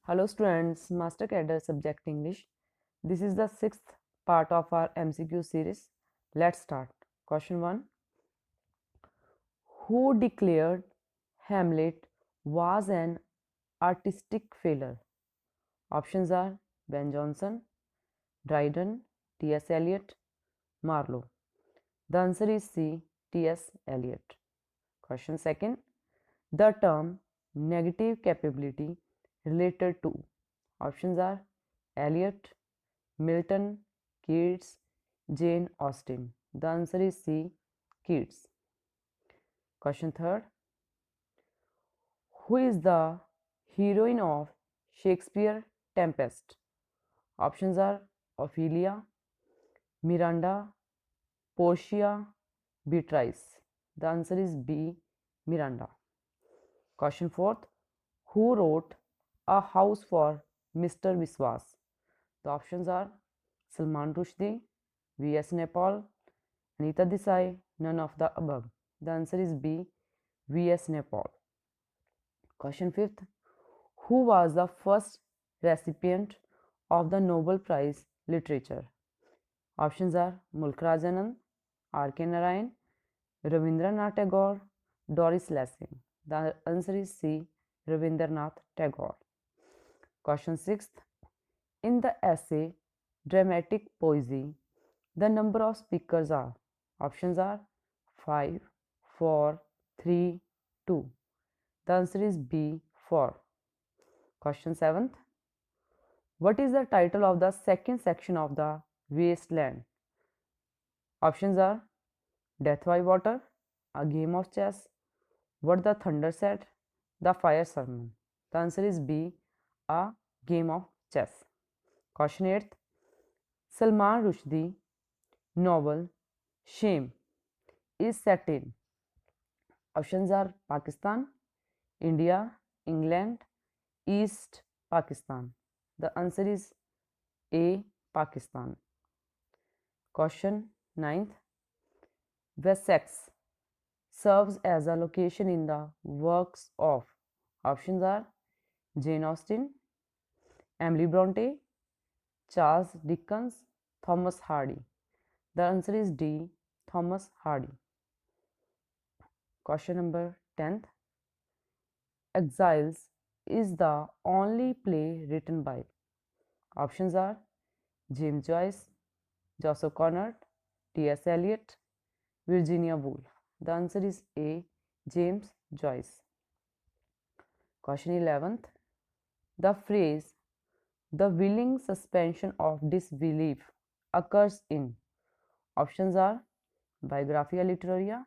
Hello students, Master Cadre Subject English. This is the sixth part of our MCQ series. Let's start. Question 1. Who declared Hamlet was an artistic failure? Options are Ben Jonson, Dryden, T.S. Eliot, Marlowe. The answer is C. T.S. Eliot. Question 2. The term negative capability related to. Options are Eliot, Milton, Keats, Jane Austen. The answer is C. Keats. Question 3. Who is the heroine of Shakespeare Tempest? Options are Ophelia, Miranda, Portia, Beatrice. The answer is B. Miranda. Question 4. Who wrote A House for Mr. Biswas? The options are Salman Rushdie, V.S. Naipaul, Anita Desai, none of the above. The answer is B. V.S. Naipaul. Question 5th. Who was the first recipient of the Nobel Prize Literature? Options are Mulk Raj Anand, R.K. Narayan, Rabindranath Tagore, Doris Lessing. The answer is C. Rabindranath Tagore. Question 6th. In the essay Dramatic Poesy, the number of speakers are. Options are 5, 4, 3, 2. The answer is B. 4. Question 7th. What is the title of the second section of the Wasteland? Options are Death by Water, A Game of Chess, What the Thunder Said, The Fire Sermon. The answer is B. A Game of Chess. Question 8th. Salman Rushdie novel Shame is set in. Options are Pakistan, India, England, East Pakistan. The answer is A. Pakistan. Question 9th. Wessex serves as a location in the works of. Options are Jane Austen, Emily Bronte, Charles Dickens, Thomas Hardy. The answer is D. Thomas Hardy. Question number 10th. Exiles is the only play written by. Options are James Joyce, Joseph Conrad, T.S. Eliot, Virginia Woolf. The answer is A. James Joyce. Question 11th. The phrase the willing suspension of disbelief occurs in. Options are Biographia Literaria,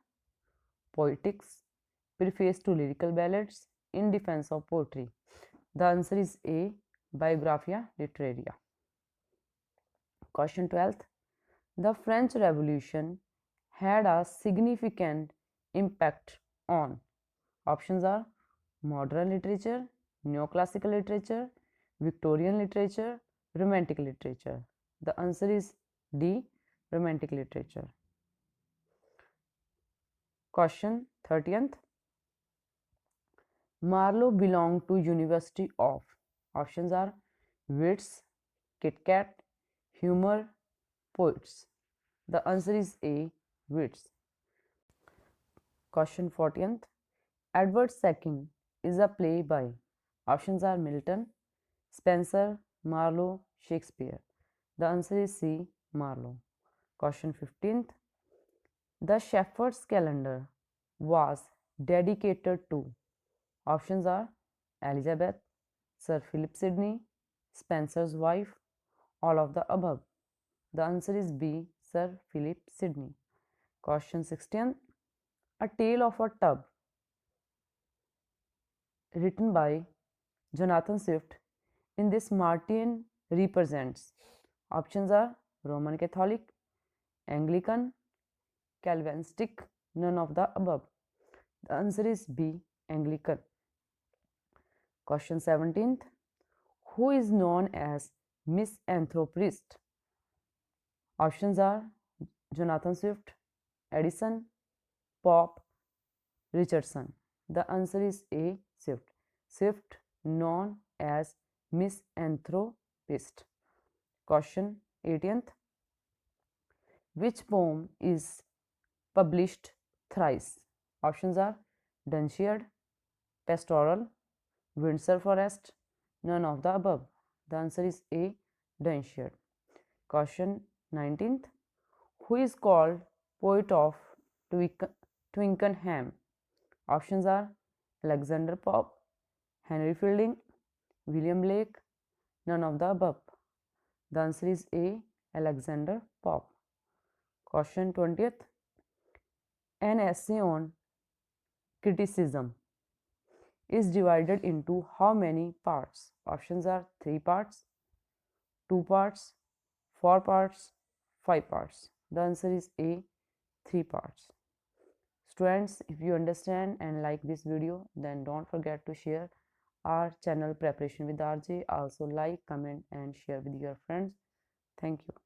Poetics, Preface to Lyrical Ballads, In Defense of Poetry. The answer is A. Biographia Literaria. Question 12th. The French Revolution had a significant impact on. Options are modern literature, neoclassical literature, Victorian literature, romantic literature. The answer is D. Romantic literature. Question 30th. Marlowe belonged to University of. Options are Wits, Kit Kat, Humor, Poets. The answer is A. Wits. Question 14th. Edward II is a play by. Options are Milton, Spenser, Marlowe, Shakespeare. The answer is C. Marlowe. Question 15th. The Shepherd's Calendar was dedicated to. Options are Elizabeth, Sir Philip Sidney, Spenser's wife, all of the above. The answer is B. Sir Philip Sidney. Question 16. A Tale of a Tub, written by Jonathan Swift, in this Martian represents. Options are Roman Catholic, Anglican, Calvinistic, none of the above. The answer is B. Anglican. Question 17th. Who is known as misanthropist? Options are Jonathan Swift, Edison, Pope, Richardson. The answer is A. Swift. Swift known as misanthropist. Question 18th. Which poem is published thrice? Options are Dunciad, Pastoral, Windsor Forest, none of the above. The answer is A. Dunciad. Question 19th. Who is called poet of Twickenham? Options are Alexander Pope, Henry Fielding, William Blake, none of the above. The answer is A. Alexander Pope. Question 20th. An essay on criticism is divided into how many parts? Options are 3 parts, 2 parts, 4 parts, 5 parts. The answer is A. 3 parts. Students, if you understand and like this video, then don't forget to share our channel Preparation with RJ. Also like, comment and share with your friends. Thank you.